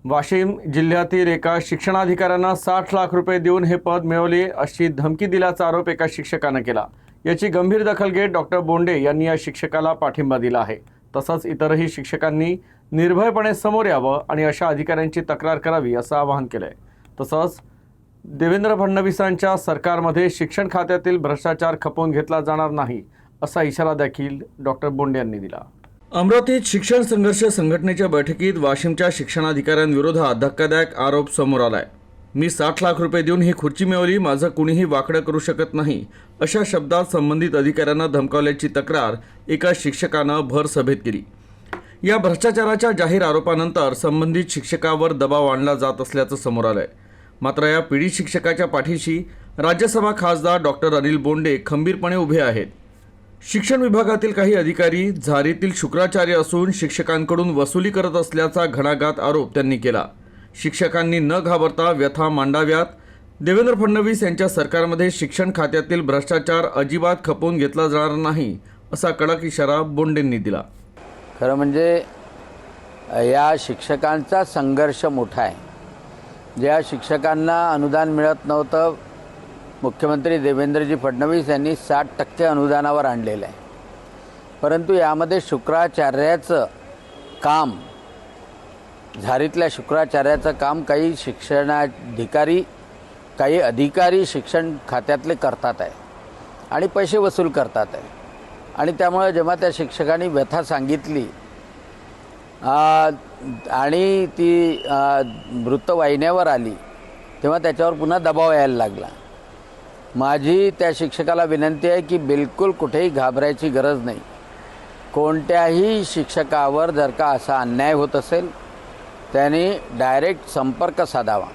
वाशिम जिल्ह्यातील एका शिक्षणाधिकाऱ्यांना 60 लाख रुपये देऊन हे पद मिळवले अशी धमकी दिल्याचा आरोप एका शिक्षकाने केला। याची गंभीर दखल घेत डॉक्टर बोंडे यांनी या शिक्षकाला पाठिंबा दिला आहे। तसंच इतरही शिक्षकांनी निर्भयपणे समोर यावं आणि अशा अधिकाऱ्यांची तक्रार करावी असं आवाहन केलंय। तसंच देवेंद्र फडणवीसांच्या सरकारमध्ये शिक्षण खात्यातील भ्रष्टाचार खपवून घेतला जाणार नाही असा इशारा देखील डॉक्टर बोंडे यांनी दिला। अमरावतीत शिक्षण संघर्ष संघटनेच्या बैठकीत वाशिमच्या शिक्षणाधिकाऱ्यांविरोधात धक्कादायक आरोप समोर आलाय। मी 60 लाख रुपये देऊन ही खुर्ची मिळवली, माझं कुणीही वाकडं करू शकत नाही अशा शब्दात संबंधित अधिकाऱ्यांना धमकावल्याची तक्रार एका शिक्षकानं भर सभेत केली। या भ्रष्टाचाराच्या जाहीर आरोपानंतर संबंधित शिक्षकावर दबाव आणला जात असल्याचं समोर आलंय। मात्र या पीडित शिक्षकाच्या पाठीशी राज्यसभा खासदार डॉक्टर अनिल बोंडे खंबीरपणे उभे आहेत। शिक्षण विभागातील काही अधिकारी झारीतील शुक्राचार्य असून शिक्षकांकडून वसुली करत असल्याचा घणाघात आरोप त्यांनी केला। शिक्षकांनी न घाबरता व्यथा मांडाव्यात। देवेंद्र फडणवीस यांच्या सरकारमध्ये शिक्षण खात्यातील भ्रष्टाचार अजिबात खपवून घेतला जाणार नाही असा कडक इशारा बोंडेंनी दिला। खरं म्हणजे या शिक्षकांचा संघर्ष मोठा आहे। ज्या शिक्षकांना अनुदान मिळत नव्हतं, मुख्यमंत्री देवेंद्रजी फडणवीस यांनी 60% अनुदानावर आणलेलं आहे। परंतु यामध्ये शुक्राचार्याचं काम, झारीतल्या शुक्राचार्याचं काम काही शिक्षणाधिकारी, काही अधिकारी शिक्षण खात्यातले करतात आहे आणि पैसे वसूल करतात आहे। आणि त्यामुळे जेव्हा त्या शिक्षकांनी व्यथा सांगितली आणि ती वृत्तवाहिन्यावर आली तेव्हा त्याच्यावर पुन्हा दबाव यायला लागला। माझी त्या शिक्षकाला विनंती आहे की बिलकुल कुठेही घाबरायची गरज नाही। कोणत्याही शिक्षकावर जर का असा अन्याय होत असेल त्याने डायरेक्ट संपर्क साधावा।